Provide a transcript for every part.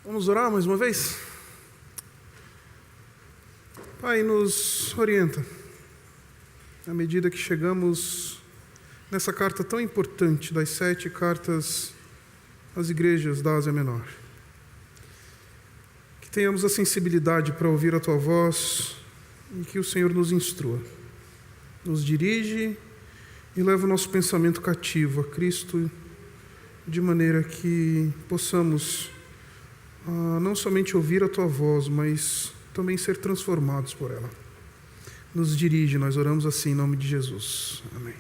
Vamos orar mais uma vez? Pai, nos orienta, à medida que chegamos nessa carta tão importante das 7 cartas às igrejas da Ásia Menor. Que tenhamos a sensibilidade para ouvir a Tua voz e que o Senhor nos instrua, nos dirige e leva o nosso pensamento cativo a Cristo, de maneira que possamos não somente ouvir a Tua voz, mas também ser transformados por ela. Nos dirige, nós oramos assim em nome de Jesus. Amém.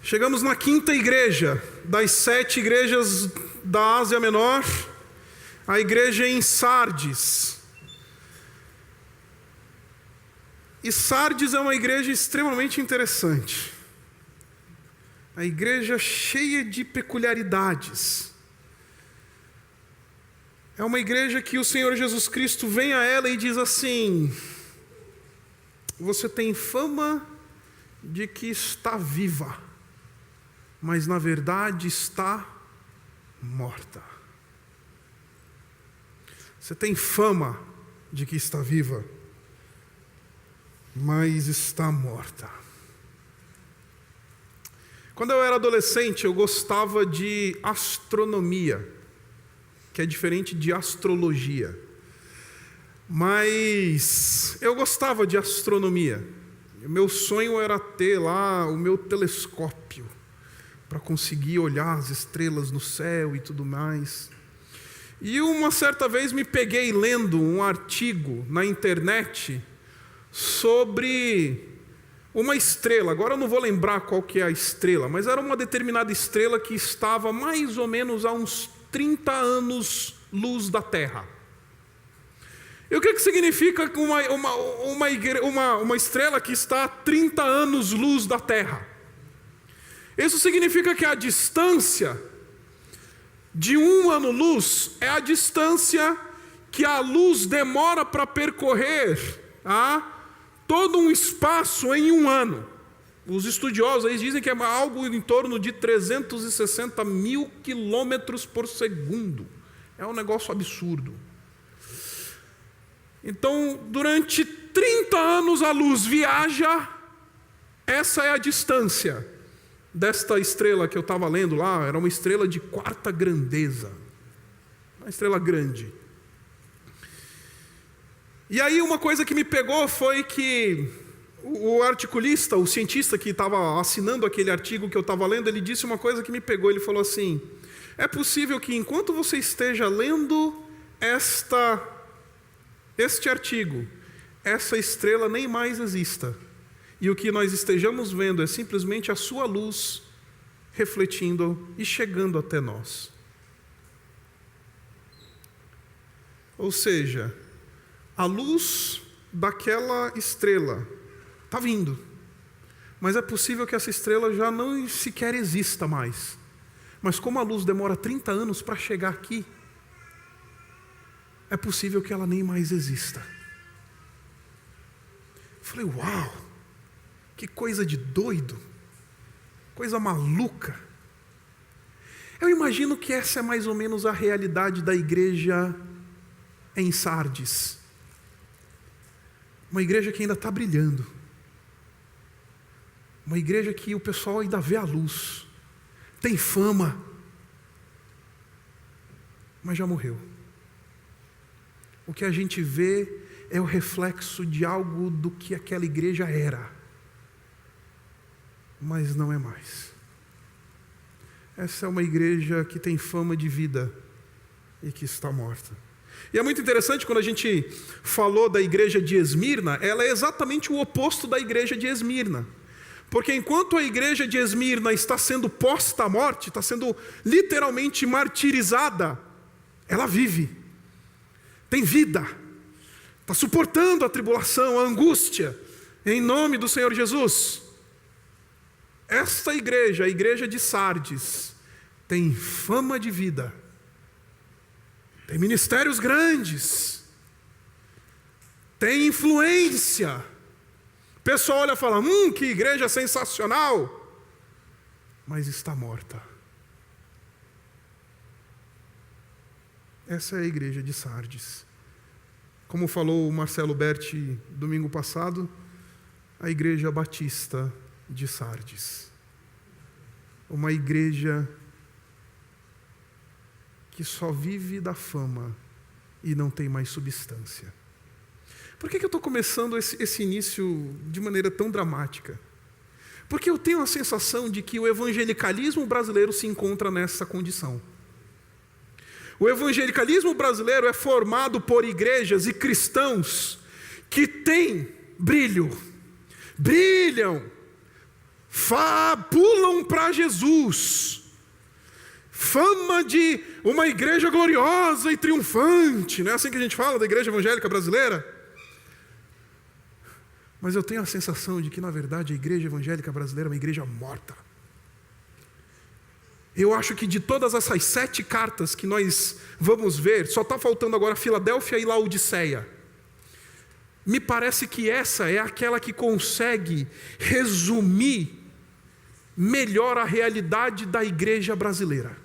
Chegamos na 5ª igreja das 7 igrejas da Ásia Menor, a igreja em Sardes. E Sardes é uma igreja extremamente interessante. A igreja cheia de peculiaridades. É uma igreja que o Senhor Jesus Cristo vem a ela e diz assim: você tem fama de que está viva, mas na verdade está morta. Você tem fama de que está viva, mas está morta. Quando eu era adolescente, eu gostava de astronomia, que é diferente de astrologia. Mas eu gostava de astronomia. O meu sonho era ter lá o meu telescópio para conseguir olhar as estrelas no céu e tudo mais. E uma certa vez me peguei lendo um artigo na internet sobre uma estrela. Agora eu não vou lembrar qual que é a estrela, mas era uma determinada estrela que estava mais ou menos a uns 30 anos luz da Terra. E o que significa uma estrela que está a 30 anos luz da Terra? Isso significa que a distância de 1 ano-luz é a distância que a luz demora para percorrer todo um espaço em 1 ano. Os estudiosos aí dizem que é algo em torno de 360 mil quilômetros por segundo. É um negócio absurdo. Então, durante 30 anos a luz viaja. Essa é a distância desta estrela que eu estava lendo lá. Era uma estrela de 4ª grandeza. Uma estrela grande. E aí uma coisa que me pegou foi que o articulista, o cientista que estava assinando aquele artigo que eu estava lendo, ele disse uma coisa que me pegou. Ele falou assim: é possível que enquanto você esteja lendo este artigo, essa estrela nem mais exista. E o que nós estejamos vendo é simplesmente a sua luz refletindo e chegando até nós. Ou seja, a luz daquela estrela está vindo, mas é possível que essa estrela já não sequer exista mais. Mas como a luz demora 30 anos para chegar aqui, é possível que ela nem mais exista. Eu falei, uau, que coisa de doido, coisa maluca. Eu imagino que essa é mais ou menos a realidade da igreja em Sardes. Uma igreja que ainda está brilhando. Uma igreja que o pessoal ainda vê a luz. Tem fama. Mas já morreu. O que a gente vê é o reflexo de algo do que aquela igreja era. Mas não é mais. Essa é uma igreja que tem fama de vida e que está morta. E é muito interessante quando a gente falou da igreja de Esmirna, ela é exatamente o oposto da igreja de Esmirna. Porque enquanto a igreja de Esmirna está sendo posta à morte, está sendo literalmente martirizada, ela vive, tem vida, está suportando a tribulação, a angústia, em nome do Senhor Jesus. Esta igreja, a igreja de Sardes, tem fama de vida, tem ministérios grandes, tem influência. O pessoal olha e fala, que igreja sensacional, mas está morta. Essa é a igreja de Sardes. Como falou o Marcelo Berti domingo passado, a igreja batista de Sardes. Uma igreja que só vive da fama e não tem mais substância. Por que eu estou começando esse início de maneira tão dramática? Porque eu tenho a sensação de que o evangelicalismo brasileiro se encontra nessa condição. O evangelicalismo brasileiro é formado por igrejas e cristãos que têm brilham, pulam para Jesus, fama de uma igreja gloriosa e triunfante, não é assim que a gente fala da igreja evangélica brasileira? Mas eu tenho a sensação de que, na verdade, a igreja evangélica brasileira é uma igreja morta. Eu acho que de todas essas 7 cartas que nós vamos ver, só está faltando agora Filadélfia e Laodiceia. Me parece que essa é aquela que consegue resumir melhor a realidade da igreja brasileira.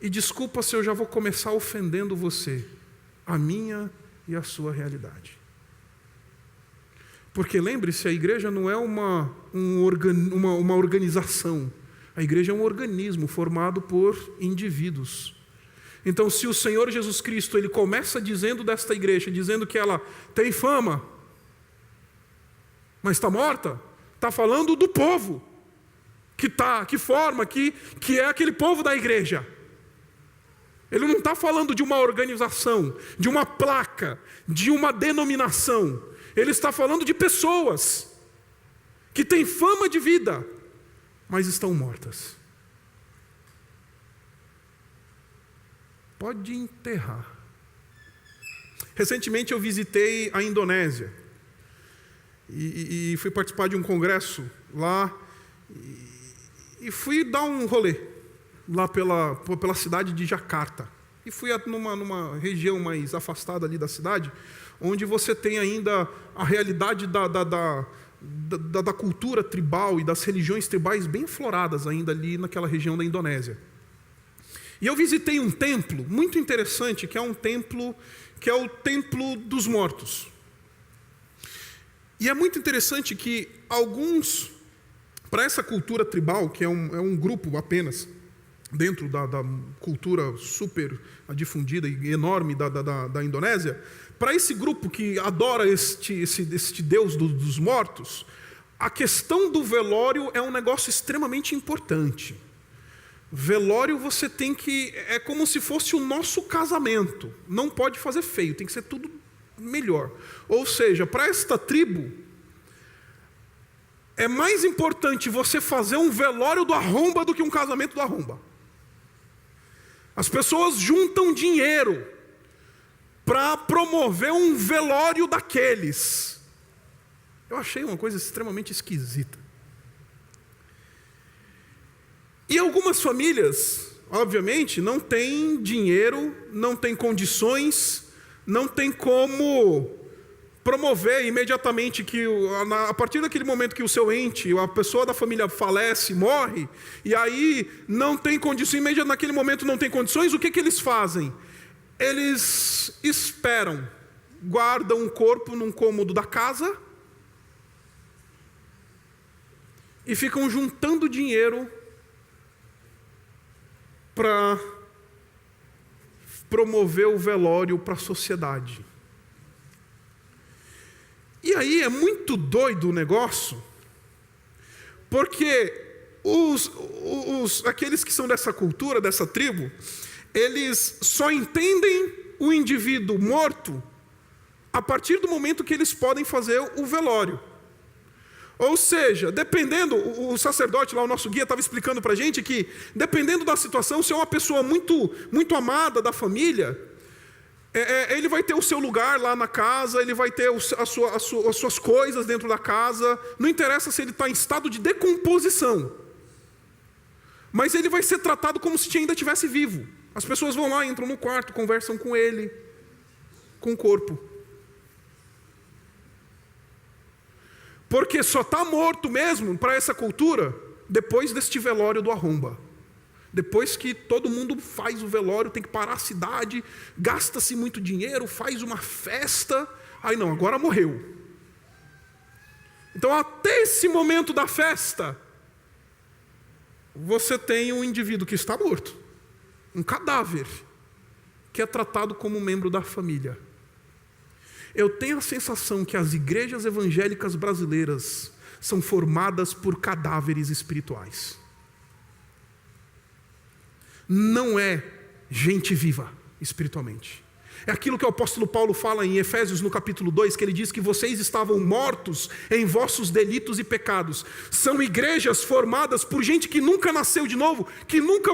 E desculpa se eu já vou começar ofendendo você, a minha e a sua realidade. Porque lembre-se, a igreja não é uma organização. A igreja é um organismo formado por indivíduos. Então, se o Senhor Jesus Cristo, ele começa dizendo desta igreja, dizendo que ela tem fama, mas está morta, está falando do povo, que é aquele povo da igreja. Ele não está falando de uma organização, de uma placa, de uma denominação. Ele está falando de pessoas que têm fama de vida, mas estão mortas. Pode enterrar. Recentemente eu visitei a Indonésia e fui participar de um congresso lá e fui dar um rolê lá pela cidade de Jakarta. E fui numa região mais afastada ali da cidade, onde você tem ainda a realidade da cultura tribal e das religiões tribais bem afloradas ainda ali naquela região da Indonésia. E eu visitei um templo muito interessante, que é o Templo dos Mortos. E é muito interessante que para essa cultura tribal, que é um grupo apenas, dentro da cultura super difundida e enorme da Indonésia, para esse grupo que adora este Deus dos mortos, a questão do velório é um negócio extremamente importante. Velório é como se fosse o nosso casamento, não pode fazer feio, tem que ser tudo melhor. Ou seja, para esta tribo, é mais importante você fazer um velório do arromba do que um casamento do arromba. As pessoas juntam dinheiro para promover um velório daqueles. Eu achei uma coisa extremamente esquisita. E algumas famílias, obviamente, não têm dinheiro, não têm condições, não tem como promover imediatamente que, a partir daquele momento que o seu ente, a pessoa da família falece, morre, e aí não tem condições, naquele momento não tem condições, o que eles fazem? Eles esperam, guardam o corpo num cômodo da casa e ficam juntando dinheiro para promover o velório para a sociedade. E aí é muito doido o negócio, porque aqueles que são dessa cultura, dessa tribo, eles só entendem o indivíduo morto a partir do momento que eles podem fazer o velório. Ou seja, dependendo, o sacerdote lá, o nosso guia, estava explicando para a gente que, dependendo da situação, se é uma pessoa muito, muito amada da família, ele vai ter o seu lugar lá na casa, ele vai ter as suas coisas dentro da casa, não interessa se ele está em estado de decomposição, mas ele vai ser tratado como se ainda estivesse vivo. As pessoas vão lá, entram no quarto, conversam com ele, com o corpo. Porque só está morto mesmo, para essa cultura, depois deste velório do arromba. Depois que todo mundo faz o velório, tem que parar a cidade, gasta-se muito dinheiro, faz uma festa, aí não, agora morreu. Então até esse momento da festa, você tem um indivíduo que está morto, um cadáver, que é tratado como um membro da família. Eu tenho a sensação que as igrejas evangélicas brasileiras são formadas por cadáveres espirituais. Não é gente viva espiritualmente. É aquilo que o apóstolo Paulo fala em Efésios no capítulo 2, que ele diz que vocês estavam mortos em vossos delitos e pecados. São igrejas formadas por gente que nunca nasceu de novo, que nunca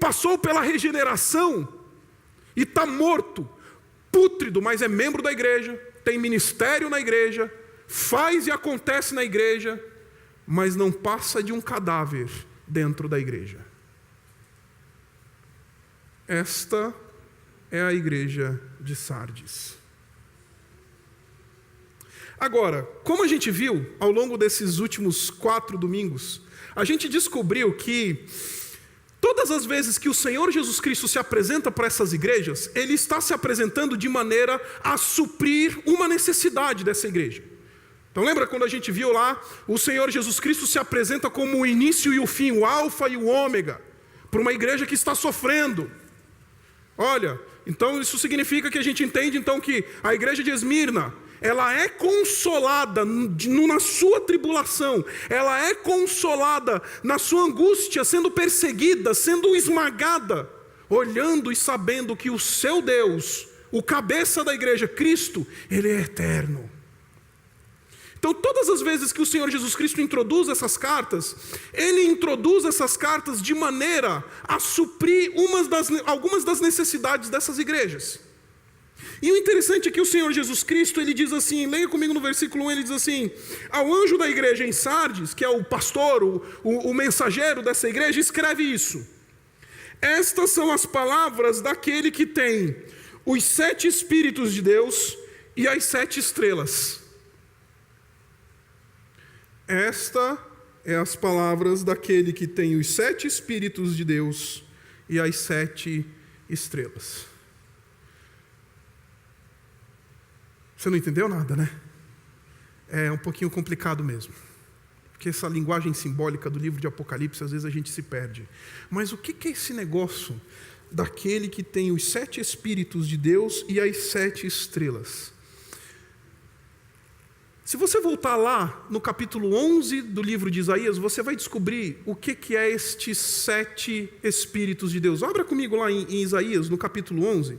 passou pela regeneração, e está morto, pútrido, mas é membro da igreja, tem ministério na igreja, faz e acontece na igreja, mas não passa de um cadáver dentro da igreja. Esta é a igreja de Sardes. Agora, como a gente viu ao longo desses últimos 4 domingos, a gente descobriu que todas as vezes que o Senhor Jesus Cristo se apresenta para essas igrejas, Ele está se apresentando de maneira a suprir uma necessidade dessa igreja. Então lembra quando a gente viu lá, o Senhor Jesus Cristo se apresenta como o início e o fim, o alfa e o ômega, para uma igreja que está sofrendo. Olha, então isso significa que a gente entende então que a igreja de Esmirna, ela é consolada na sua tribulação, ela é consolada na sua angústia, sendo perseguida, sendo esmagada, olhando e sabendo que o seu Deus, o cabeça da igreja, Cristo, Ele é eterno. Então todas as vezes que o Senhor Jesus Cristo introduz essas cartas, Ele introduz essas cartas de maneira a suprir algumas das necessidades dessas igrejas. E o interessante é que o Senhor Jesus Cristo, Ele diz assim, leia comigo no versículo 1, Ele diz assim: ao anjo da igreja em Sardes, que é o pastor, o mensageiro dessa igreja, escreve isso: estas são as palavras daquele que tem os 7 Espíritos de Deus e as 7 estrelas. Esta é as palavras daquele que tem os 7 Espíritos de Deus e as 7 estrelas. Você não entendeu nada, né? É um pouquinho complicado mesmo. Porque essa linguagem simbólica do livro de Apocalipse, às vezes a gente se perde. Mas o que é esse negócio daquele que tem os 7 Espíritos de Deus e as 7 estrelas? Se você voltar lá no capítulo 11 do livro de Isaías, você vai descobrir o que é estes 7 Espíritos de Deus. Abra comigo lá em Isaías, no capítulo 11.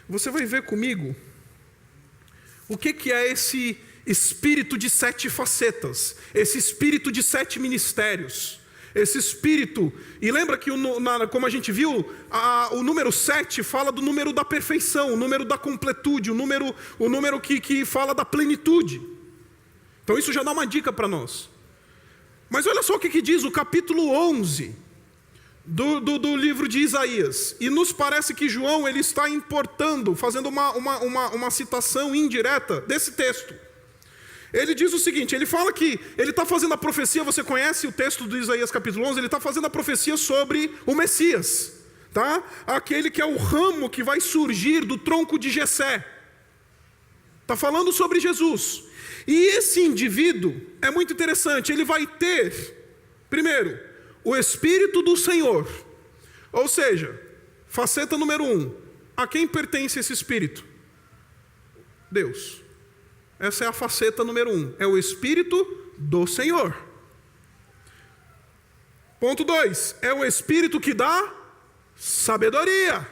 Você vai ver comigo o que é esse espírito de 7 facetas, esse espírito de 7 ministérios, esse espírito. E lembra que, como a gente viu, o número 7 fala do número da perfeição, o número da completude, o número que fala da plenitude. Então isso já dá uma dica para nós. Mas olha só o que diz o capítulo 11 do livro de Isaías. E nos parece que João ele está importando, fazendo uma citação indireta desse texto. Ele diz o seguinte, ele fala que ele está fazendo a profecia, você conhece o texto do Isaías capítulo 11, ele está fazendo a profecia sobre o Messias, tá? Aquele que é o ramo que vai surgir do tronco de Jessé. Está falando sobre Jesus. E esse indivíduo é muito interessante, ele vai ter, primeiro, o Espírito do Senhor. Ou seja, faceta número 1, a quem pertence esse Espírito? Deus. Essa é a faceta número 1, é o Espírito do Senhor. Ponto 2, é o Espírito que dá sabedoria.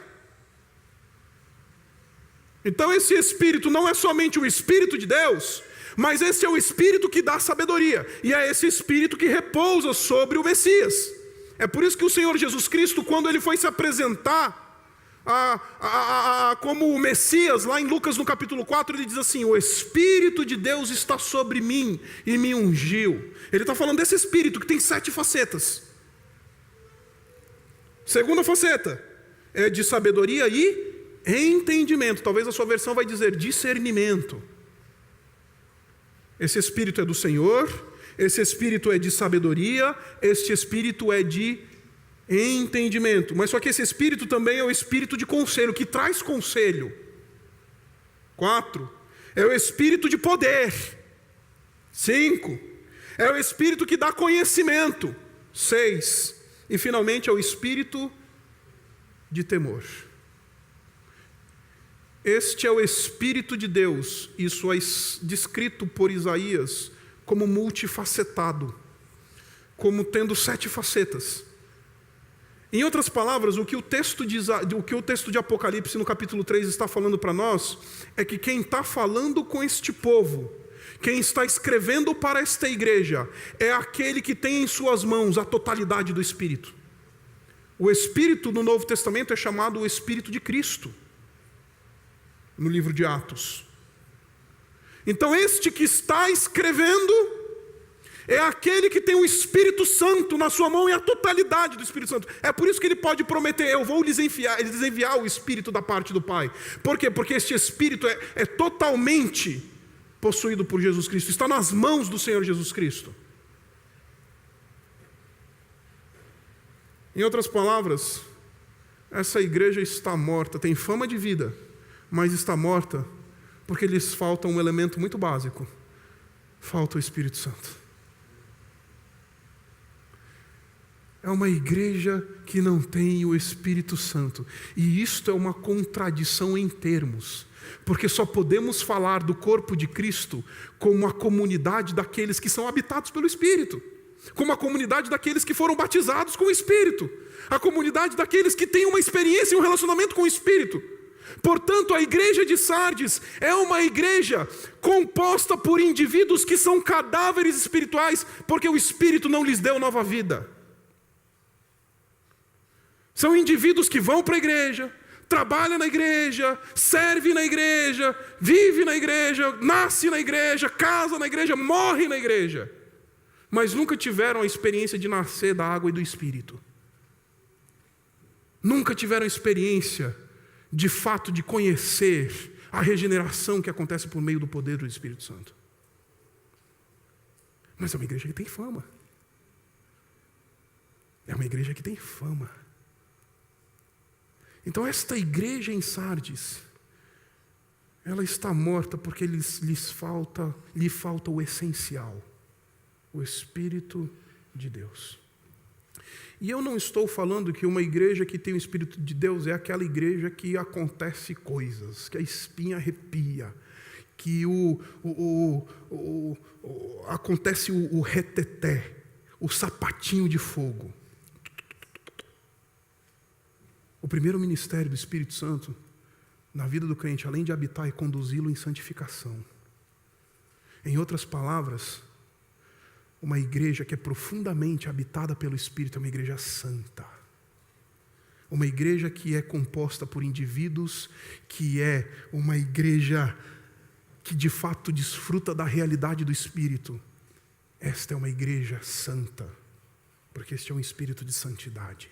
Então esse Espírito não é somente o Espírito de Deus, mas esse é o Espírito que dá sabedoria, e é esse Espírito que repousa sobre o Messias. É por isso que o Senhor Jesus Cristo, quando Ele foi se apresentar como o Messias, lá em Lucas no capítulo 4, Ele diz assim: o Espírito de Deus está sobre mim e me ungiu. Ele está falando desse Espírito que tem 7 facetas. Segunda faceta é de sabedoria e entendimento. Talvez a sua versão vai dizer discernimento. Esse Espírito é do Senhor, esse Espírito é de sabedoria, este Espírito é de entendimento. Mas só que esse espírito também é o espírito de conselho, que traz conselho. 4, é o espírito de poder. 5, é o espírito que dá conhecimento. 6, e finalmente é o espírito de temor. Este é o Espírito de Deus. Isso é descrito por Isaías como multifacetado, como tendo 7 facetas. Em outras palavras, o que o texto de Apocalipse no capítulo 3 está falando para nós é que quem está falando com este povo, quem está escrevendo para esta igreja, é aquele que tem em suas mãos a totalidade do Espírito. O Espírito no Novo Testamento é chamado o Espírito de Cristo, no livro de Atos. Então este que está escrevendo é aquele que tem o Espírito Santo na sua mão e a totalidade do Espírito Santo. É por isso que ele pode prometer: eu vou lhes enviar o Espírito da parte do Pai. Por quê? Porque este Espírito é totalmente possuído por Jesus Cristo, está nas mãos do Senhor Jesus Cristo. Em outras palavras, essa igreja está morta, tem fama de vida, mas está morta porque lhes falta um elemento muito básico: falta o Espírito Santo. É uma igreja que não tem o Espírito Santo, e isto é uma contradição em termos, porque só podemos falar do corpo de Cristo como a comunidade daqueles que são habitados pelo Espírito, como a comunidade daqueles que foram batizados com o Espírito, a comunidade daqueles que têm uma experiência e um relacionamento com o Espírito. Portanto, a igreja de Sardes é uma igreja composta por indivíduos que são cadáveres espirituais, porque o Espírito não lhes deu nova vida. São indivíduos que vão para a igreja, trabalham na igreja, servem na igreja, vivem na igreja, nascem na igreja, casam na igreja, morrem na igreja, mas nunca tiveram a experiência de nascer da água e do Espírito. Nunca tiveram a experiência de fato de conhecer a regeneração que acontece por meio do poder do Espírito Santo. Mas é uma igreja que tem fama. É uma igreja que tem fama. Então esta igreja em Sardes, ela está morta porque lhe falta o essencial, o Espírito de Deus. E eu não estou falando que uma igreja que tem o Espírito de Deus é aquela igreja que acontece coisas, que a espinha arrepia, que acontece o reteté, o sapatinho de fogo. O primeiro ministério do Espírito Santo na vida do crente, além de habitar, é conduzi-lo em santificação. Em outras palavras, uma igreja que é profundamente habitada pelo Espírito é uma igreja santa. Uma igreja que é composta por indivíduos, que é uma igreja que de fato desfruta da realidade do Espírito. Esta é uma igreja santa, porque este é um espírito de santidade.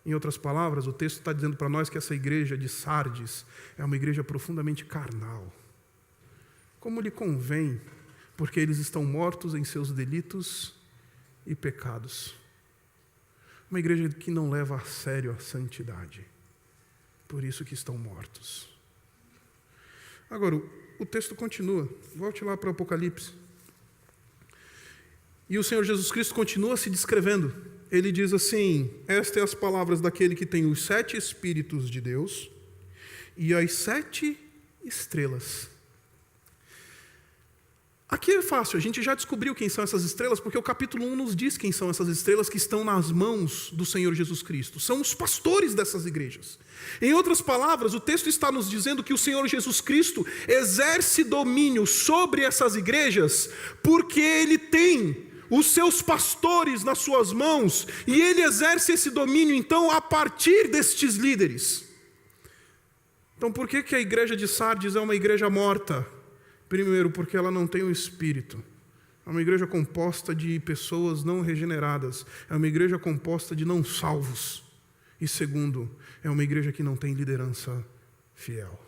Em outras palavras, o texto está dizendo para nós que essa igreja de Sardes é uma igreja profundamente carnal. Como lhe convém, porque eles estão mortos em seus delitos e pecados. Uma igreja que não leva a sério a santidade. Por isso que estão mortos. Agora, o texto continua. Volte lá para o Apocalipse. E o Senhor Jesus Cristo continua se descrevendo. Ele diz assim: estas são as palavras daquele que tem os 7 Espíritos de Deus e as 7 estrelas. Aqui é fácil, a gente já descobriu quem são essas estrelas, porque o capítulo 1 nos diz quem são essas estrelas que estão nas mãos do Senhor Jesus Cristo. São os pastores dessas igrejas. Em outras palavras, o texto está nos dizendo que o Senhor Jesus Cristo exerce domínio sobre essas igrejas, porque Ele tem os seus pastores nas suas mãos, e Ele exerce esse domínio, então, a partir destes líderes. Então, por que a igreja de Sardes é uma igreja morta? Primeiro, porque ela não tem o Espírito. É uma igreja composta de pessoas não regeneradas. É uma igreja composta de não salvos. E segundo, é uma igreja que não tem liderança fiel.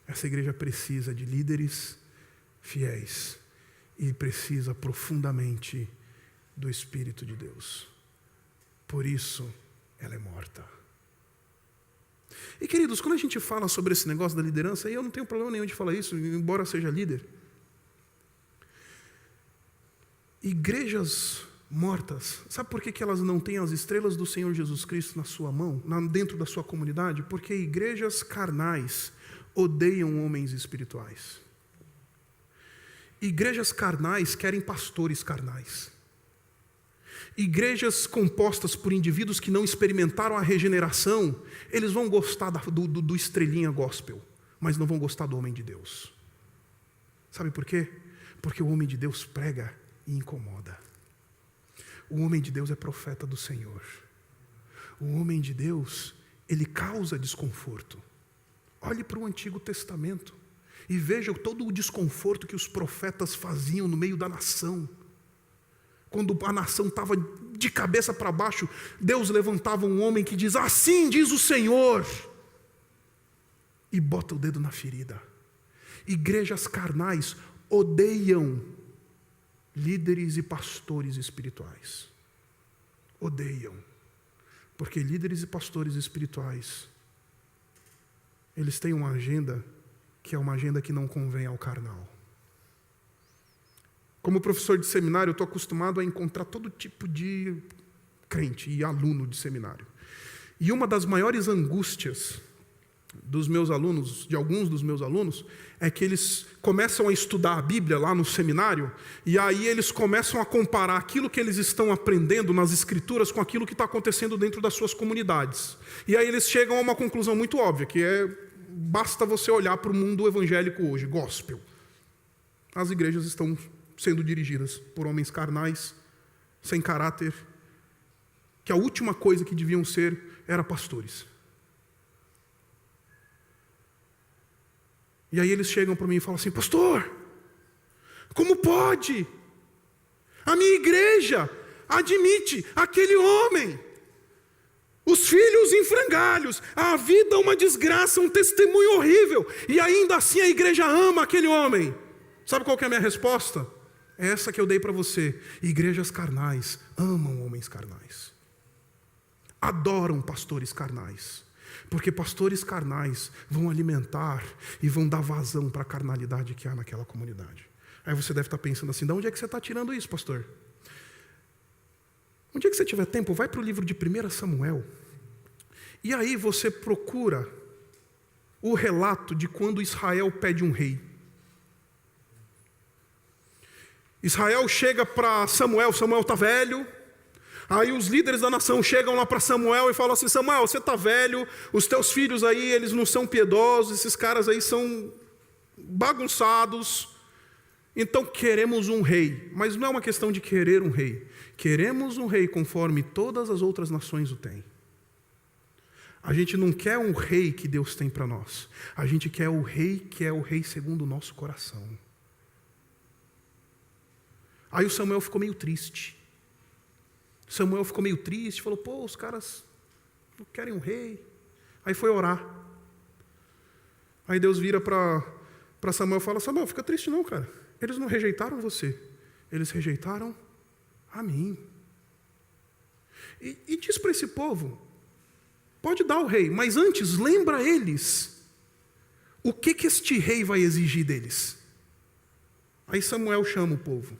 Essa igreja precisa de líderes fiéis. E precisa profundamente do Espírito de Deus. Por isso, ela é morta. E queridos, quando a gente fala sobre esse negócio da liderança, e eu não tenho problema nenhum de falar isso, embora seja líder. Igrejas mortas, sabe por que elas não têm as estrelas do Senhor Jesus Cristo na sua mão, dentro da sua comunidade? Porque igrejas carnais odeiam homens espirituais. Igrejas carnais querem pastores carnais. Igrejas compostas por indivíduos que não experimentaram a regeneração, eles vão gostar do estrelinha gospel, mas não vão gostar do homem de Deus. Sabe por quê? Porque o homem de Deus prega e incomoda. O homem de Deus é profeta do Senhor. O homem de Deus, ele causa desconforto. Olhe para o Antigo Testamento e veja todo o desconforto que os profetas faziam no meio da nação. Quando a nação estava de cabeça para baixo, Deus levantava um homem que diz: assim diz o Senhor, e bota o dedo na ferida. Igrejas carnais odeiam líderes e pastores espirituais. Odeiam. Porque líderes e pastores espirituais, eles têm uma agenda que é uma agenda que não convém ao carnal. Como professor de seminário, eu estou acostumado a encontrar todo tipo de crente e aluno de seminário. E uma das maiores angústias dos meus alunos, de alguns dos meus alunos, é que eles começam a estudar a Bíblia lá no seminário, e aí eles começam a comparar aquilo que eles estão aprendendo nas Escrituras com aquilo que está acontecendo dentro das suas comunidades. E aí eles chegam a uma conclusão muito óbvia, que é: basta você olhar para o mundo evangélico hoje, gospel. As igrejas estão sendo dirigidas por homens carnais, sem caráter, que a última coisa que deviam ser era pastores. E aí eles chegam para mim e falam assim: pastor, como pode? A minha igreja admite aquele homem, os filhos em frangalhos, a vida uma desgraça, um testemunho horrível, e ainda assim a igreja ama aquele homem. Sabe qual que é a minha resposta? É essa que eu dei para você. Igrejas carnais amam homens carnais, adoram pastores carnais, porque pastores carnais vão alimentar e vão dar vazão para a carnalidade que há naquela comunidade. Aí você deve estar pensando assim: de onde é que você está tirando isso, pastor? Um dia que você tiver tempo, vai para o livro de 1 Samuel, e aí você procura o relato de quando Israel pede um rei. Israel chega para Samuel, Samuel está velho. Aí os líderes da nação chegam lá para Samuel e falam assim: Samuel, você está velho, os teus filhos aí, eles não são piedosos, esses caras aí são bagunçados, então queremos um rei. Mas não é uma questão de querer um rei, queremos um rei conforme todas as outras nações o têm. A gente não quer um rei que Deus tem para nós, a gente quer o rei que é o rei segundo o nosso coração. Aí o Samuel ficou meio triste. Falou: pô, os caras não querem um rei. Aí foi orar. Aí Deus vira para Samuel e fala: Samuel, fica triste não, cara. Eles não rejeitaram você, eles rejeitaram a mim. E diz para esse povo: pode dar o rei, mas antes lembra eles o que este rei vai exigir deles. Aí Samuel chama o povo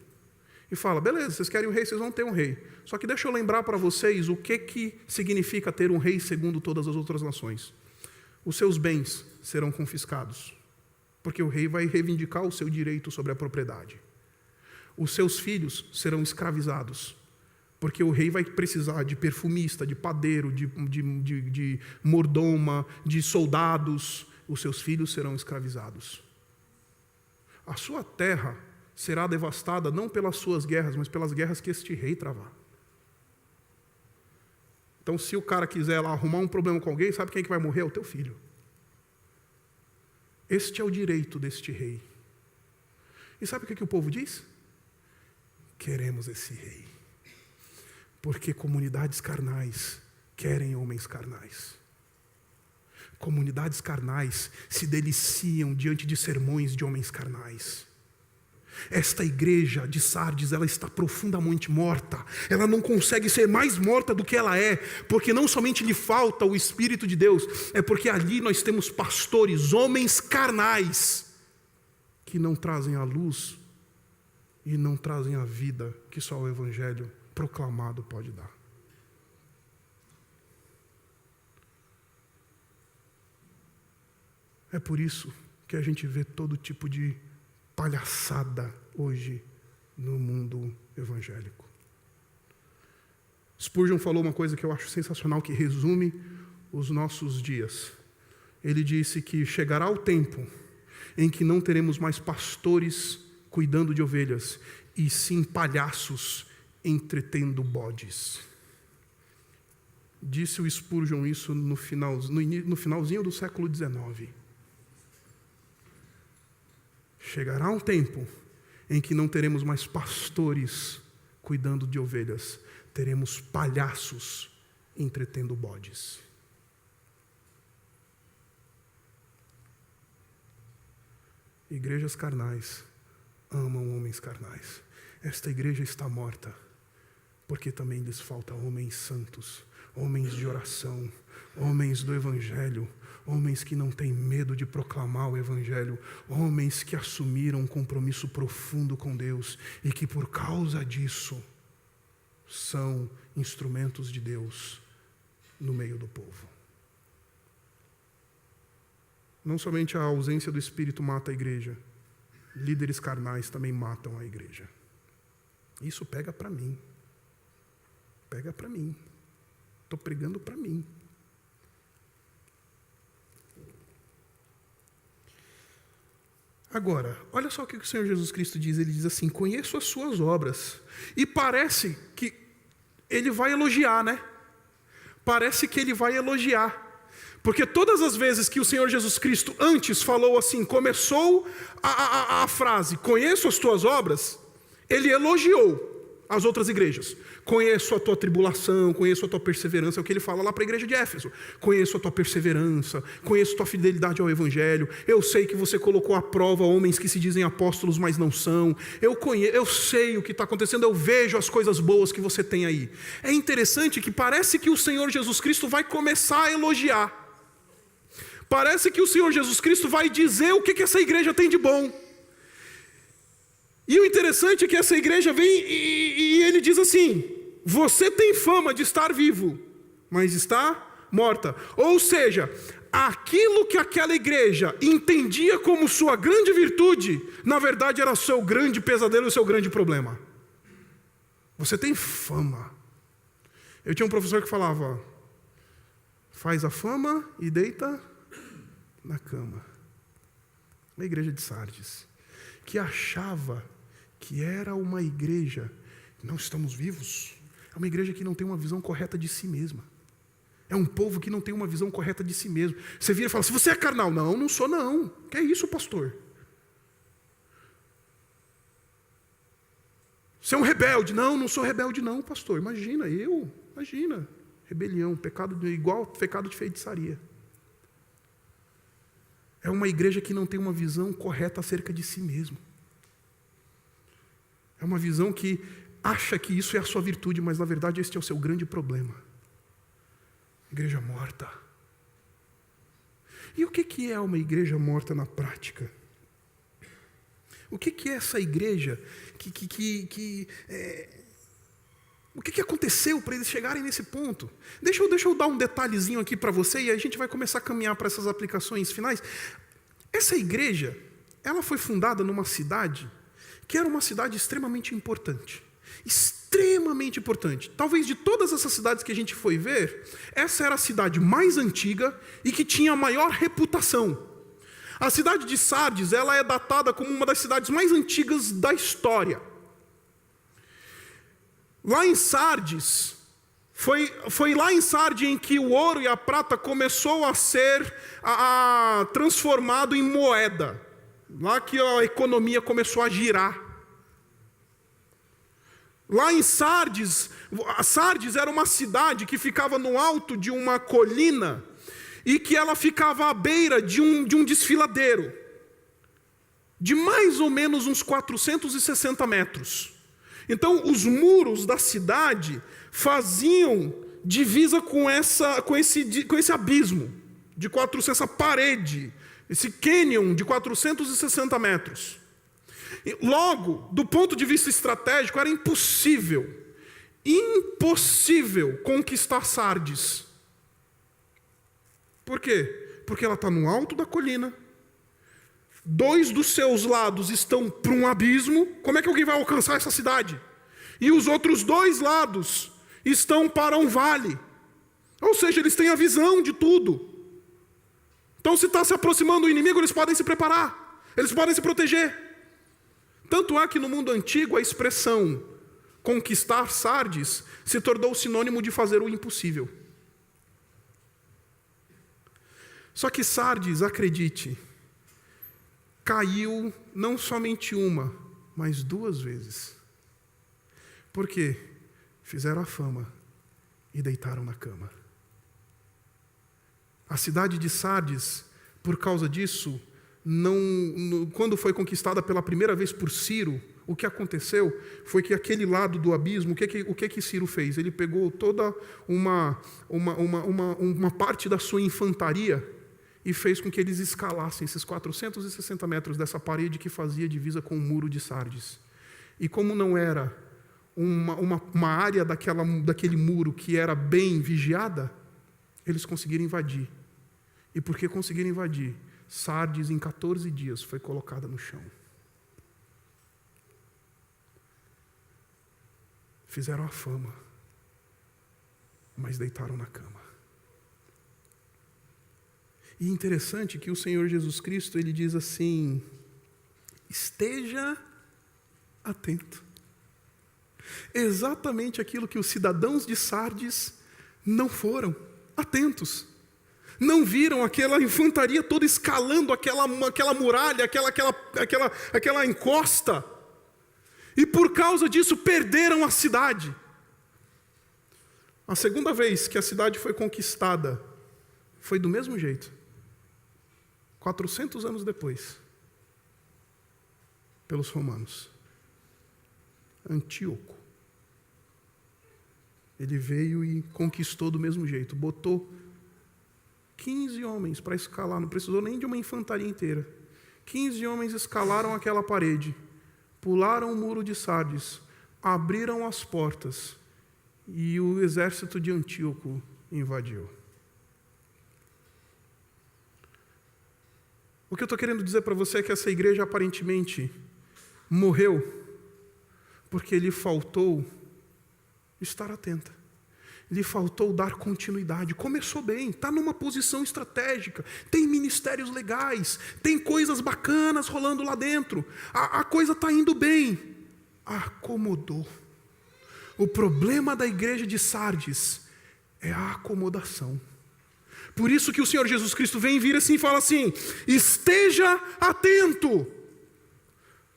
e fala: beleza, vocês querem um rei, vocês vão ter um rei. Só que deixa eu lembrar para vocês o que significa ter um rei segundo todas as outras nações. Os seus bens serão confiscados, porque o rei vai reivindicar o seu direito sobre a propriedade. Os seus filhos serão escravizados, porque o rei vai precisar de perfumista, de padeiro, de mordoma, de soldados. Os seus filhos serão escravizados. A sua terra será devastada não pelas suas guerras, mas pelas guerras que este rei travar. Então, se o cara quiser lá arrumar um problema com alguém, sabe quem que vai morrer? É o teu filho. Este é o direito deste rei. E sabe o que o povo diz? Queremos esse rei. Porque comunidades carnais querem homens carnais. Comunidades carnais se deliciam diante de sermões de homens carnais. Esta igreja de Sardes, ela está profundamente morta. Ela não consegue ser mais morta do que ela é, porque não somente lhe falta o Espírito de Deus, é porque ali nós temos pastores, homens carnais, que não trazem a luz e não trazem a vida que só o Evangelho proclamado pode dar. É por isso que a gente vê todo tipo de palhaçada hoje no mundo evangélico. Spurgeon falou uma coisa que eu acho sensacional, que resume os nossos dias. Ele disse que chegará o tempo em que não teremos mais pastores cuidando de ovelhas, e sim palhaços entretendo bodes. Disse o Spurgeon isso no finalzinho do século XIX. Chegará um tempo em que não teremos mais pastores cuidando de ovelhas, teremos palhaços entretendo bodes. Igrejas carnais amam homens carnais. Esta igreja está morta, porque também lhes falta homens santos, homens de oração, homens do Evangelho, homens que não têm medo de proclamar o Evangelho, homens que assumiram um compromisso profundo com Deus e que por causa disso são instrumentos de Deus no meio do povo. Não somente a ausência do Espírito mata a igreja, líderes carnais também matam a igreja. Isso pega para mim. Pega para mim. Estou pregando para mim. Agora, olha só o que o Senhor Jesus Cristo diz. Ele diz assim: conheço as suas obras. E parece que ele vai elogiar, né? Parece que ele vai elogiar. Porque todas as vezes que o Senhor Jesus Cristo antes falou assim, começou a frase, conheço as tuas obras, ele elogiou as outras igrejas. Conheço a tua tribulação, conheço a tua perseverança, é o que ele fala lá para a igreja de Éfeso. Conheço a tua perseverança, conheço a tua fidelidade ao Evangelho, eu sei que você colocou à prova homens que se dizem apóstolos, mas não são. Eu sei o que está acontecendo, eu vejo as coisas boas que você tem aí. É interessante que parece que o Senhor Jesus Cristo vai começar a elogiar. Parece que o Senhor Jesus Cristo vai dizer o que essa igreja tem de bom. E o interessante é que essa igreja vem e ele diz assim: você tem fama de estar vivo, mas está morta. Ou seja, aquilo que aquela igreja entendia como sua grande virtude, na verdade era o seu grande pesadelo e o seu grande problema. Você tem fama. Eu tinha um professor que falava: faz a fama e deita na cama. Uma igreja de Sardes, que achava que era uma igreja, não estamos vivos, é uma igreja que não tem uma visão correta de si mesma. É um povo que não tem uma visão correta de si mesmo. Você vira e fala: se você é carnal, não sou não. Que é isso, pastor? Você é um rebelde? Não sou rebelde não, pastor. Imagina, rebelião, pecado igual pecado de feitiçaria. É uma igreja que não tem uma visão correta acerca de si mesmo. É uma visão que acha que isso é a sua virtude, mas na verdade este é o seu grande problema. Igreja morta. E o que é uma igreja morta na prática? O que é essa igreja o que aconteceu para eles chegarem nesse ponto? Deixa eu dar um detalhezinho aqui para você e a gente vai começar a caminhar para essas aplicações finais. Essa igreja, ela foi fundada numa cidade que era uma cidade extremamente importante. Extremamente importante. Talvez de todas essas cidades que a gente foi ver, essa era a cidade mais antiga e que tinha a maior reputação. A cidade de Sardes, ela é datada como uma das cidades mais antigas da história. Lá em Sardes, foi lá em Sardes em que o ouro e a prata começou a ser transformado em moeda. Lá que a economia começou a girar. Lá em Sardes era uma cidade que ficava no alto de uma colina e que ela ficava à beira de um desfiladeiro. de mais ou menos uns 460 metros. Então, os muros da cidade faziam divisa com esse abismo, essa parede, esse cânion de 460 metros. E logo, do ponto de vista estratégico, era impossível conquistar Sardes. Por quê? Porque ela está no alto da colina, 2 dos seus lados estão para um abismo. Como é que alguém vai alcançar essa cidade? E os outros 2 lados estão para um vale. Ou seja, eles têm a visão de tudo. Então, se está se aproximando o inimigo, eles podem se preparar, eles podem se proteger. Tanto é que no mundo antigo a expressão conquistar Sardes se tornou sinônimo de fazer o impossível. Só que Sardes, acredite, caiu não somente uma, mas 2 vezes. Por quê? Fizeram a fama e deitaram na cama. A cidade de Sardes, por causa disso, quando foi conquistada pela primeira vez por Ciro, o que aconteceu foi que aquele lado do abismo, o que Ciro fez? Ele pegou toda uma parte da sua infantaria e fez com que eles escalassem esses 460 metros dessa parede que fazia divisa com o muro de Sardes. E como não era uma área daquele muro que era bem vigiada, eles conseguiram invadir. E porque conseguiram invadir, Sardes em 14 dias foi colocada no chão. Fizeram a fama, mas deitaram na cama. E interessante que o Senhor Jesus Cristo, ele diz assim: esteja atento. Exatamente aquilo que os cidadãos de Sardes não foram atentos. Não viram aquela infantaria toda escalando aquela muralha, aquela encosta. E por causa disso perderam a cidade. A segunda vez que a cidade foi conquistada foi do mesmo jeito. 400 anos depois, pelos romanos. Antíoco. Ele veio e conquistou do mesmo jeito. Botou 15 homens para escalar, não precisou nem de uma infantaria inteira. 15 homens escalaram aquela parede, pularam o muro de Sardes, abriram as portas e o exército de Antíoco invadiu. O que eu estou querendo dizer para você é que essa igreja aparentemente morreu porque lhe faltou estar atenta. Lhe faltou dar continuidade. Começou bem, está numa posição estratégica, tem ministérios legais, tem coisas bacanas rolando lá dentro, a coisa está indo bem. Acomodou. O problema da igreja de Sardes é a acomodação. Por isso que o Senhor Jesus Cristo vem vir assim e fala assim: esteja atento,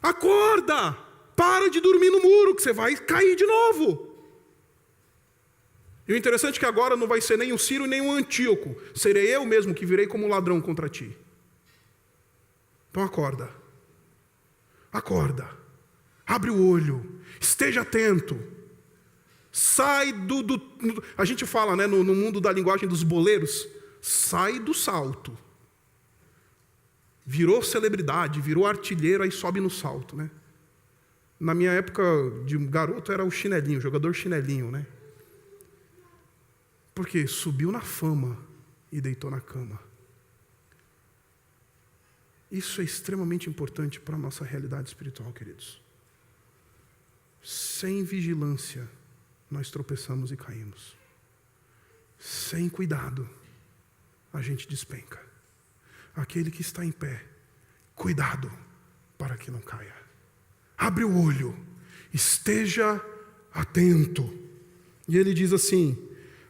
acorda, para de dormir no muro, que você vai cair de novo. E o interessante é que agora não vai ser nem o Ciro nem o Antíoco, serei eu mesmo que virei como ladrão contra ti. Então acorda, abre o olho, esteja atento, sai a gente fala, né, no mundo da linguagem dos boleiros, sai do salto. Virou celebridade, virou artilheiro, aí sobe no salto, né? Na minha época de garoto era o chinelinho, jogador chinelinho, né? Porque subiu na fama e deitou na cama. Isso é extremamente importante para a nossa realidade espiritual, queridos. Sem vigilância, nós tropeçamos e caímos. Sem cuidado, a gente despenca. Aquele que está em pé, cuidado para que não caia. Abre o olho, esteja atento. E ele diz assim: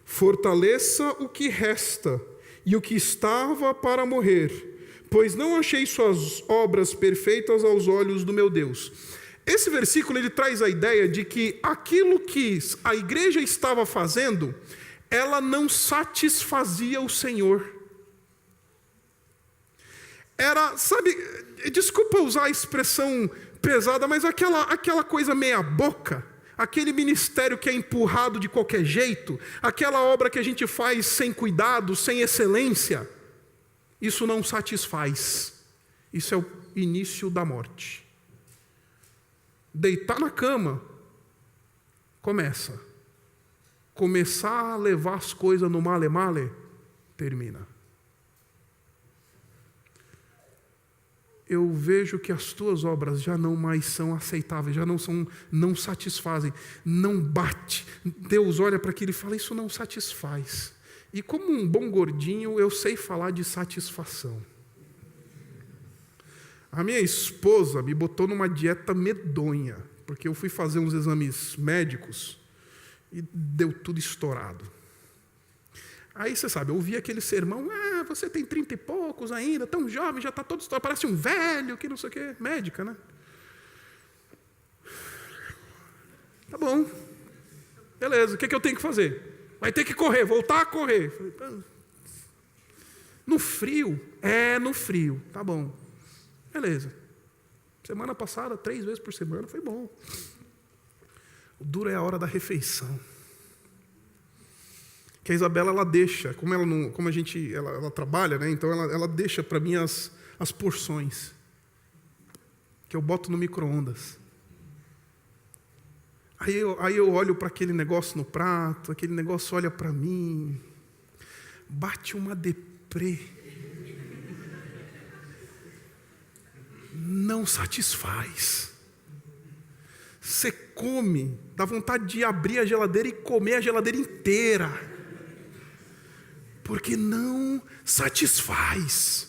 fortaleça o que resta e o que estava para morrer, pois não achei suas obras perfeitas aos olhos do meu Deus. Esse versículo ele traz a ideia de que aquilo que a igreja estava fazendo, ela não satisfazia o Senhor. era, sabe, desculpa usar a expressão pesada, mas aquela coisa meia boca, aquele ministério que é empurrado de qualquer jeito, aquela obra que a gente faz sem cuidado, sem excelência, isso não satisfaz. Isso é o início da morte. Deitar na cama, começar a levar as coisas no male-male, termina. Eu vejo que as tuas obras já não mais são aceitáveis, não satisfazem, não bate. Deus olha para aquilo e fala, isso não satisfaz. E como um bom gordinho, eu sei falar de satisfação. A minha esposa me botou numa dieta medonha, porque eu fui fazer uns exames médicos e deu tudo estourado. Aí você sabe, eu ouvi aquele sermão, você tem 30 e poucos ainda, tão jovem, já está todo estourado, parece um velho, que não sei o quê, médica, né? Tá bom, beleza, o que eu tenho que fazer? Vai ter que correr, voltar a correr. Falei, no frio? No frio, tá bom. Beleza. Semana passada, 3 vezes por semana, foi bom. O duro é a hora da refeição. Que a Isabela, ela deixa, ela trabalha, né? Então ela deixa para mim as porções. Que eu boto no micro-ondas. Aí eu olho para aquele negócio no prato, aquele negócio olha para mim, bate uma deprê. Não satisfaz. Você come, dá vontade de abrir a geladeira e comer a geladeira inteira. Porque não satisfaz.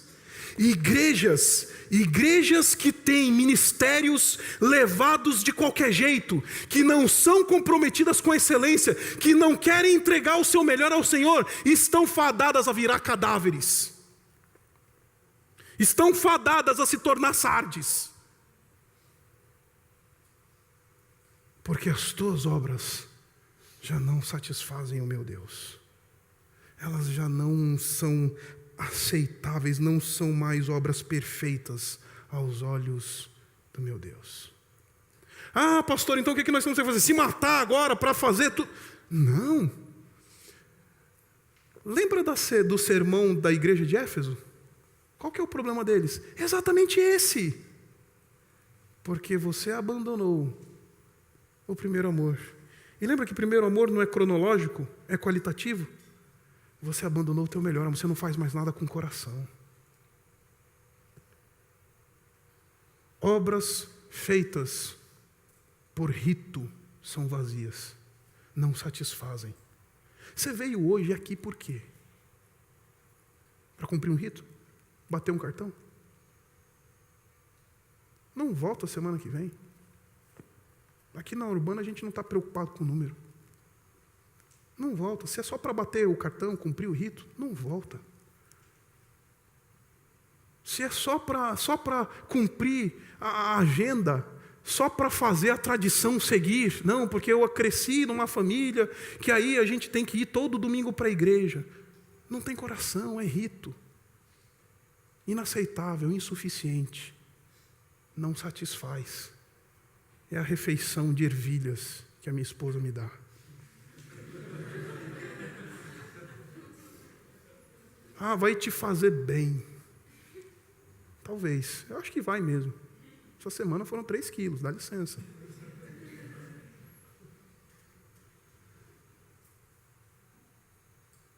Igrejas que têm ministérios levados de qualquer jeito, que não são comprometidas com a excelência, que não querem entregar o seu melhor ao Senhor, estão fadadas a virar cadáveres. Estão fadadas a se tornar sardes. Porque as tuas obras já não satisfazem o meu Deus. Elas já não são aceitáveis, não são mais obras perfeitas aos olhos do meu Deus. Pastor, então o que nós temos que fazer? Se matar agora para fazer tudo? Não. Lembra do sermão da igreja de Éfeso? Qual que é o problema deles? Exatamente esse. Porque você abandonou o primeiro amor. E lembra que primeiro amor não é cronológico, é qualitativo? Você abandonou o teu melhor amor, você não faz mais nada com o coração. Obras feitas por rito são vazias, não satisfazem. Você veio hoje aqui por quê? Para cumprir um rito? Bater um cartão? Não volta semana que vem. Aqui na Urbana a gente não está preocupado com o número. Não volta. Se é só para bater o cartão, cumprir o rito, não volta. Se é só para cumprir a agenda, só para fazer a tradição seguir, não, porque eu cresci numa família que aí a gente tem que ir todo domingo para a igreja. Não tem coração, é rito. Inaceitável, insuficiente. Não satisfaz. É a refeição de ervilhas que a minha esposa me dá. Vai te fazer bem. Talvez. Eu acho que vai mesmo. Essa semana foram 3 quilos, dá licença.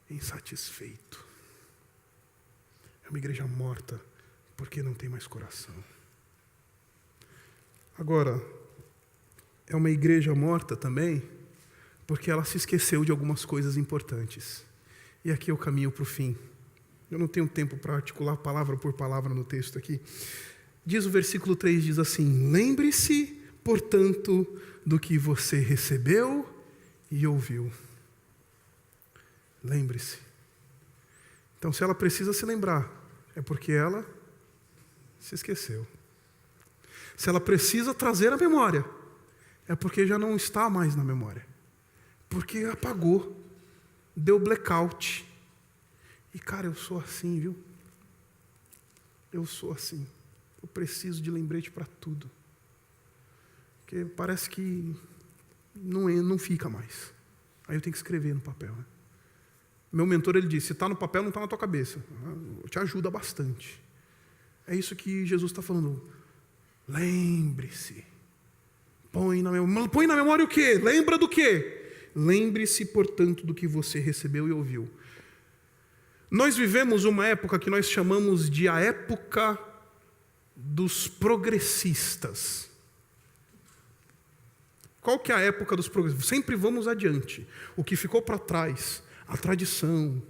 Insatisfeito. É uma igreja morta, porque não tem mais coração. Agora, é uma igreja morta também, porque ela se esqueceu de algumas coisas importantes. E aqui eu caminho para o fim. Eu não tenho tempo para articular palavra por palavra no texto aqui. Diz o versículo 3, diz assim: lembre-se, portanto, do que você recebeu e ouviu. Lembre-se. Então, se ela precisa se lembrar, é porque ela se esqueceu. Se ela precisa trazer a memória, é porque já não está mais na memória. Porque apagou, deu blackout. E cara, eu sou assim, viu? eu sou assim. Eu preciso de lembrete para tudo. Porque parece que não fica mais. Aí eu tenho que escrever no papel. Né? Meu mentor, ele disse, se está no papel, não está na tua cabeça. Te ajuda bastante. É isso que Jesus está falando. Lembre-se. Põe na memória o quê? Lembra do quê? Lembre-se, portanto, do que você recebeu e ouviu. Nós vivemos uma época que nós chamamos de a época dos progressistas. Qual que é a época dos progressistas? Sempre vamos adiante. O que ficou para trás, a tradição,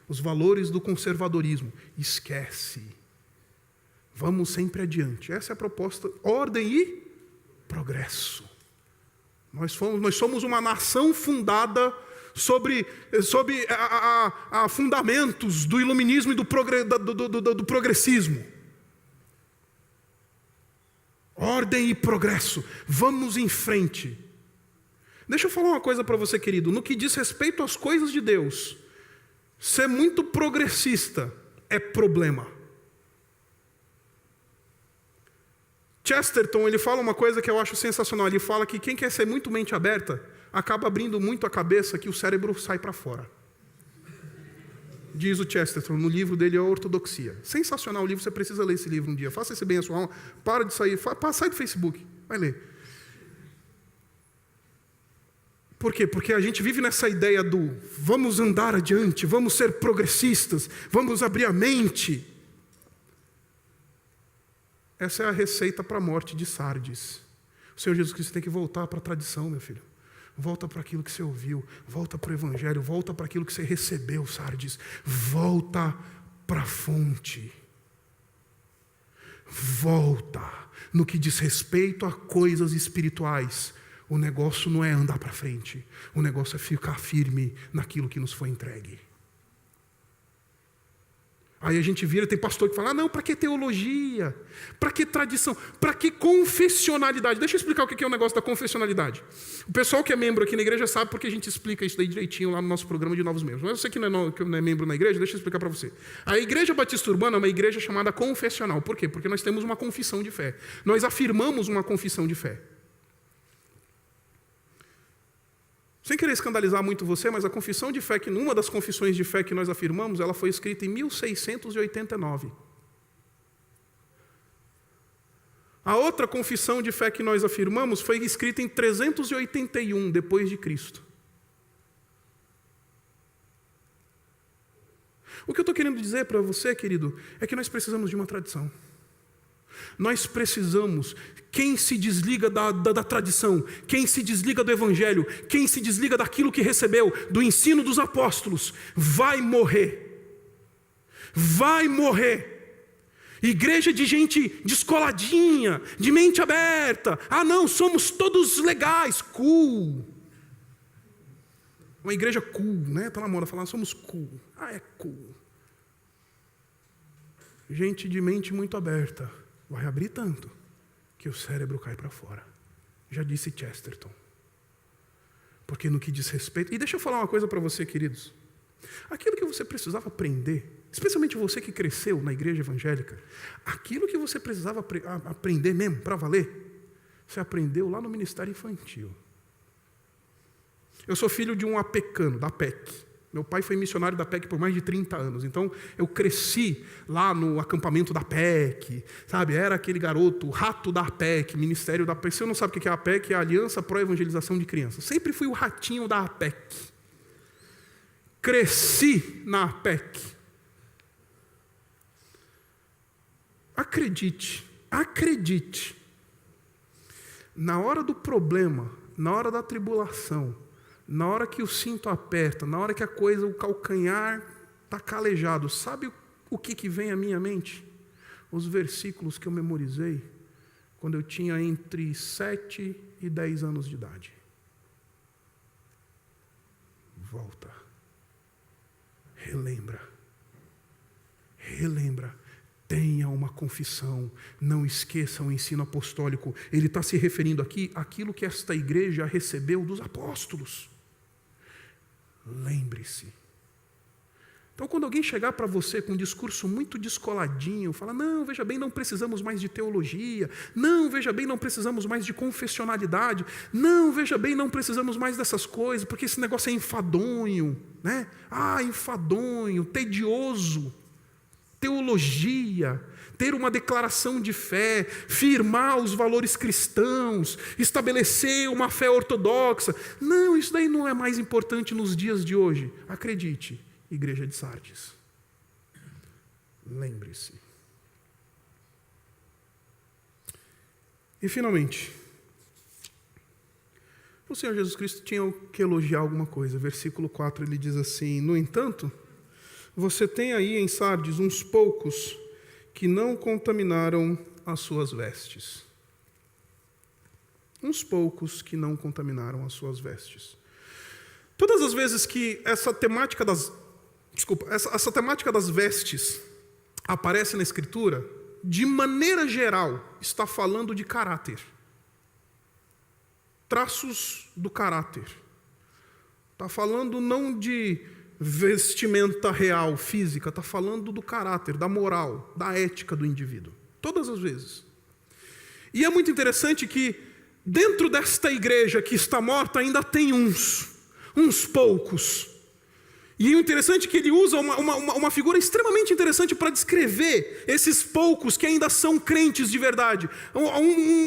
os valores do conservadorismo, esquece. Vamos sempre adiante. Essa é a proposta, ordem e progresso. Nós somos uma nação fundada sobre fundamentos do iluminismo e do progressismo. Ordem e progresso. Vamos em frente. Deixa eu falar uma coisa para você, querido. No que diz respeito às coisas de Deus, ser muito progressista é problema. Chesterton, ele fala uma coisa que eu acho sensacional. Ele fala que quem quer ser muito mente aberta acaba abrindo muito a cabeça que o cérebro sai para fora. Diz o Chesterton, no livro dele, A Ortodoxia. Sensacional o livro, você precisa ler esse livro um dia. Faça esse bem a sua alma, para de sair, sai do Facebook, vai ler. Por quê? Porque a gente vive nessa ideia do vamos andar adiante, vamos ser progressistas, vamos abrir a mente. Essa é a receita para a morte de Sardes. O Senhor Jesus Cristo tem que voltar para a tradição, meu filho. Volta para aquilo que você ouviu, volta para o Evangelho, volta para aquilo que você recebeu, Sardes. Volta para a fonte. Volta no que diz respeito a coisas espirituais. O negócio não é andar para frente, o negócio é ficar firme naquilo que nos foi entregue. Aí a gente vira, tem pastor que fala, não, para que teologia? Para que tradição? Para que confessionalidade? Deixa eu explicar o que é o negócio da confessionalidade. O pessoal que é membro aqui na igreja sabe porque a gente explica isso daí direitinho lá no nosso programa de novos membros. Mas você que não é membro na igreja, deixa eu explicar para você. A Igreja Batista Urbana é uma igreja chamada confessional. Por quê? Porque nós temos uma confissão de fé. Nós afirmamos uma confissão de fé. Sem querer escandalizar muito você, mas a confissão de fé, uma das confissões de fé que nós afirmamos, ela foi escrita em 1689. A outra confissão de fé que nós afirmamos foi escrita em 381 depois de Cristo. O que eu estou querendo dizer para você, querido, é que nós precisamos de uma tradição. Nós precisamos, quem se desliga da tradição, quem se desliga do Evangelho, quem se desliga daquilo que recebeu, do ensino dos apóstolos, vai morrer. Vai morrer. Igreja de gente descoladinha, de mente aberta. Ah não, somos todos legais, cool. Uma igreja cool, né? Está na moda falar, somos cool. Ah, é cool. Gente de mente muito aberta. Vai abrir tanto que o cérebro cai para fora. Já disse Chesterton. Porque no que diz respeito... E deixa eu falar uma coisa para você, queridos. Aquilo que você precisava aprender, especialmente você que cresceu na igreja evangélica, aquilo que você precisava aprender mesmo, para valer, você aprendeu lá no ministério infantil. Eu sou filho de um apecano, da PEC. Meu pai foi missionário da PEC por mais de 30 anos. Então, eu cresci lá no acampamento da PEC, sabe? Era aquele garoto, o rato da PEC, ministério da PEC. Você não sabe o que é a PEC? É a Aliança Pro Evangelização de Crianças. Sempre fui o ratinho da PEC. Cresci na PEC. Acredite. Na hora do problema, na hora da tribulação, na hora que o cinto aperta, na hora que a coisa, o calcanhar está calejado, sabe o que vem à minha mente? Os versículos que eu memorizei quando eu tinha entre 7 e 10 anos de idade. Volta. Relembra. Tenha uma confissão. Não esqueça o ensino apostólico. Ele está se referindo aqui àquilo que esta igreja recebeu dos apóstolos. Lembre-se. Então, quando alguém chegar para você com um discurso muito descoladinho, fala, não, veja bem, não precisamos mais de teologia, não, veja bem, não precisamos mais de confessionalidade, não, veja bem, não precisamos mais dessas coisas, porque esse negócio é enfadonho, né? Enfadonho, tedioso, teologia, ter uma declaração de fé, firmar os valores cristãos, estabelecer uma fé ortodoxa. Não, isso daí não é mais importante nos dias de hoje. Acredite, igreja de Sardes. Lembre-se. E finalmente, o Senhor Jesus Cristo tinha que elogiar alguma coisa. Versículo 4, ele diz assim, no entanto, você tem aí em Sardes uns poucos que não contaminaram as suas vestes. Uns poucos que não contaminaram as suas vestes. Todas as vezes que essa temática das vestes aparece na Escritura, de maneira geral, está falando de caráter. Traços do caráter. Está falando não de vestimenta real, física, está falando do caráter, da moral, da ética do indivíduo. Todas as vezes. E é muito interessante que dentro desta igreja que está morta ainda tem uns poucos. E o interessante é que ele usa uma figura extremamente interessante para descrever esses poucos que ainda são crentes de verdade.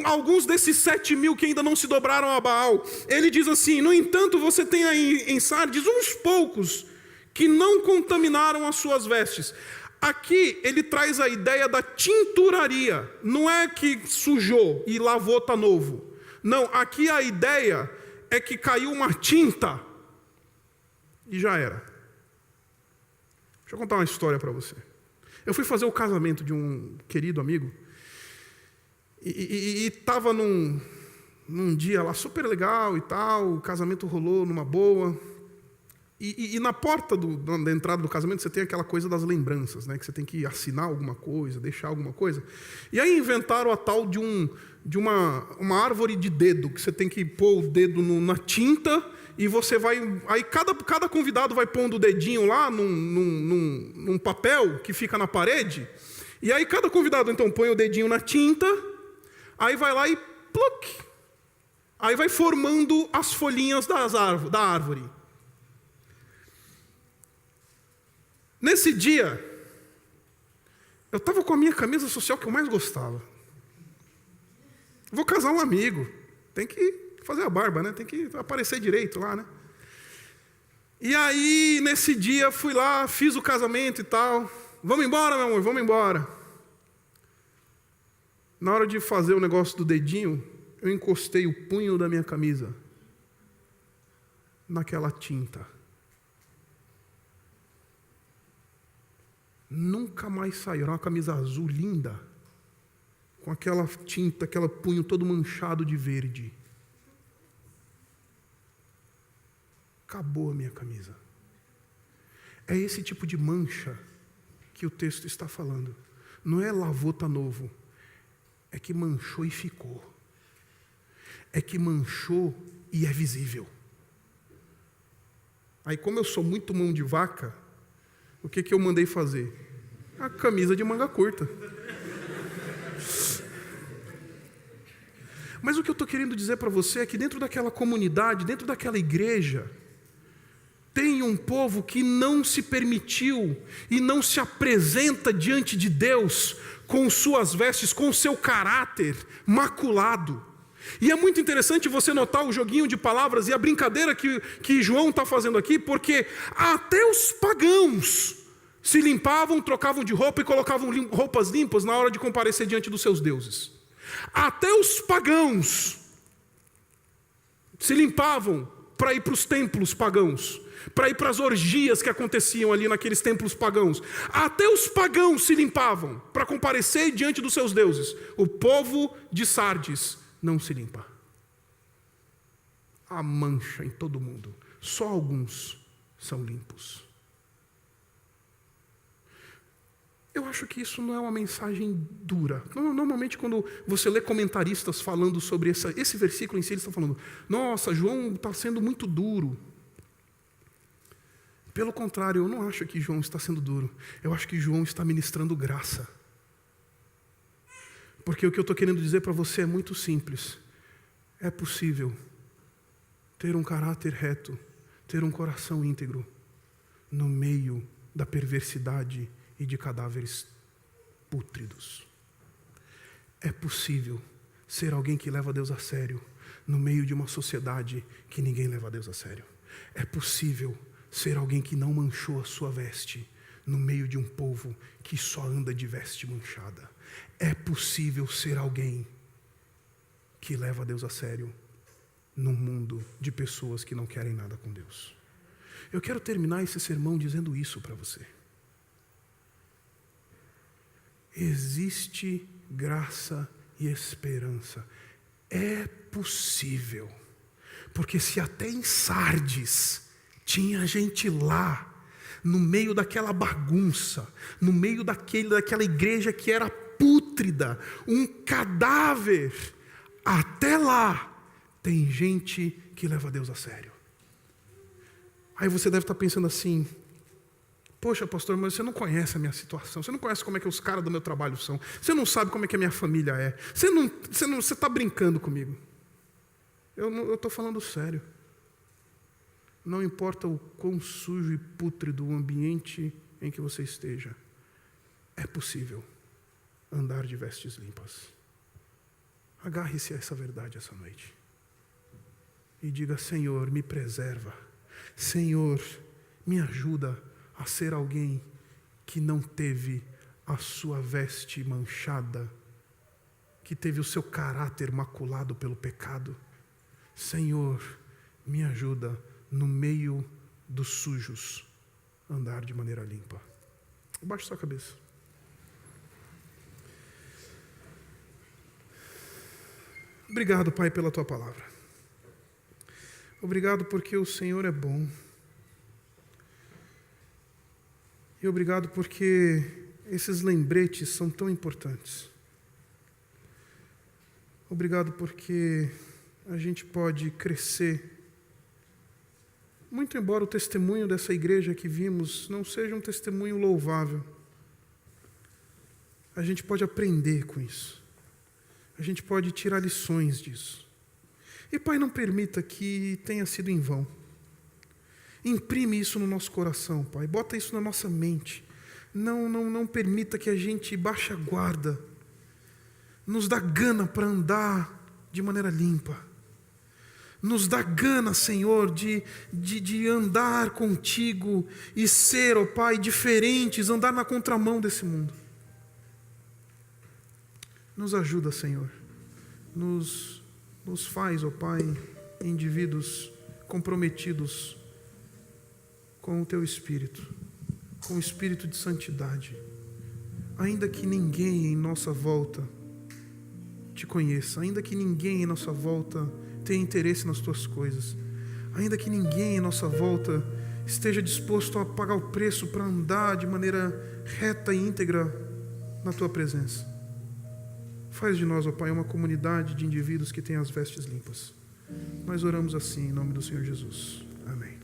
Alguns desses 7.000 que ainda não se dobraram a Baal. Ele diz assim, no entanto, você tem aí em Sardes uns poucos que não contaminaram as suas vestes. Aqui ele traz a ideia da tinturaria. Não é que sujou e lavou, está novo. Não, aqui a ideia é que caiu uma tinta e já era. Deixa eu contar uma história para você. Eu fui fazer o casamento de um querido amigo e estava num dia lá super legal e tal, o casamento rolou numa boa. E na porta da entrada do casamento você tem aquela coisa das lembranças, né? Que você tem que assinar alguma coisa, deixar alguma coisa. E aí inventaram a tal de uma árvore de dedo, que você tem que pôr o dedo na tinta e você vai... Aí cada convidado vai pondo o dedinho lá num papel que fica na parede. E aí cada convidado então põe o dedinho na tinta, aí vai lá e pluc! Aí vai formando as folhinhas da árvore. Nesse dia, eu estava com a minha camisa social que eu mais gostava. Vou casar um amigo, tem que fazer a barba, né? Tem que aparecer direito lá, né? E aí, nesse dia, fui lá, fiz o casamento e tal. Vamos embora, meu amor, vamos embora. Na hora de fazer o negócio do dedinho, eu encostei o punho da minha camisa naquela tinta. Nunca mais saiu. Era uma camisa azul linda, com aquela tinta, aquele punho todo manchado de verde. Acabou a minha camisa. É esse tipo de mancha que o texto está falando. Não é lavou, tá novo. É que manchou e ficou. É que manchou e é visível. Aí, como eu sou muito mão de vaca, o que eu mandei fazer? A camisa de manga curta. Mas o que eu estou querendo dizer para você é que dentro daquela comunidade, dentro daquela igreja, tem um povo que não se permitiu e não se apresenta diante de Deus com suas vestes, com seu caráter maculado. E é muito interessante você notar o joguinho de palavras e a brincadeira que João está fazendo aqui, porque até os pagãos se limpavam, trocavam de roupa e colocavam roupas limpas na hora de comparecer diante dos seus deuses. Até os pagãos se limpavam para ir para os templos pagãos, para ir para as orgias que aconteciam ali naqueles templos pagãos. Até os pagãos se limpavam para comparecer diante dos seus deuses. O povo de Sardes não se limpa. Há mancha em todo mundo. Só alguns são limpos. Eu acho que isso não é uma mensagem dura. Normalmente quando você lê comentaristas falando sobre esse versículo em si, eles estão falando, nossa, João está sendo muito duro. Pelo contrário, eu não acho que João está sendo duro. Eu acho que João está ministrando graça. Porque o que eu estou querendo dizer para você é muito simples. É possível ter um caráter reto, ter um coração íntegro, no meio da perversidade e de cadáveres pútridos. É possível ser alguém que leva Deus a sério, no meio de uma sociedade que ninguém leva Deus a sério. É possível ser alguém que não manchou a sua veste, no meio de um povo que só anda de veste manchada. É possível ser alguém que leva Deus a sério, num mundo de pessoas que não querem nada com Deus. Eu quero terminar esse sermão dizendo isso para você. Existe graça e esperança. É possível. Porque se até em Sardes tinha gente lá, no meio daquela bagunça, no meio daquela igreja que era pútrida, um cadáver, até lá tem gente que leva Deus a sério. Aí você deve estar pensando assim: poxa, pastor, mas você não conhece a minha situação, você não conhece como é que os caras do meu trabalho são, você não sabe como é que a minha família é, você está brincando comigo. Eu estou falando sério. Não importa o quão sujo e pútrido o ambiente em que você esteja, é possível andar de vestes limpas. Agarre-se a essa verdade essa noite e diga: Senhor, me preserva. Senhor, me ajuda a ser alguém que não teve a sua veste manchada, que teve o seu caráter maculado pelo pecado. Senhor, me ajuda, no meio dos sujos, andar de maneira limpa. Abaixe sua cabeça. Obrigado, Pai, pela Tua palavra. Obrigado porque o Senhor é bom. E obrigado porque esses lembretes são tão importantes. Obrigado porque a gente pode crescer. Muito embora o testemunho dessa igreja que vimos não seja um testemunho louvável, a gente pode aprender com isso. A gente pode tirar lições disso. E Pai, não permita que tenha sido em vão. Imprime isso no nosso coração, Pai. Bota isso na nossa mente. Não permita que a gente baixe a guarda. Nos dá gana para andar de maneira limpa. Nos dá gana, Senhor, de andar contigo e ser, ó Pai, diferentes, andar na contramão desse mundo. Nos ajuda, Senhor. Nos faz, ó Pai, indivíduos comprometidos com o Teu Espírito, com o Espírito de santidade. Ainda que ninguém em nossa volta Te conheça, ainda que ninguém em nossa volta tenha interesse nas Tuas coisas, ainda que ninguém em nossa volta esteja disposto a pagar o preço para andar de maneira reta e íntegra na Tua presença. Faz de nós, ó Pai, uma comunidade de indivíduos que tenham as vestes limpas. Nós oramos assim em nome do Senhor Jesus. Amém.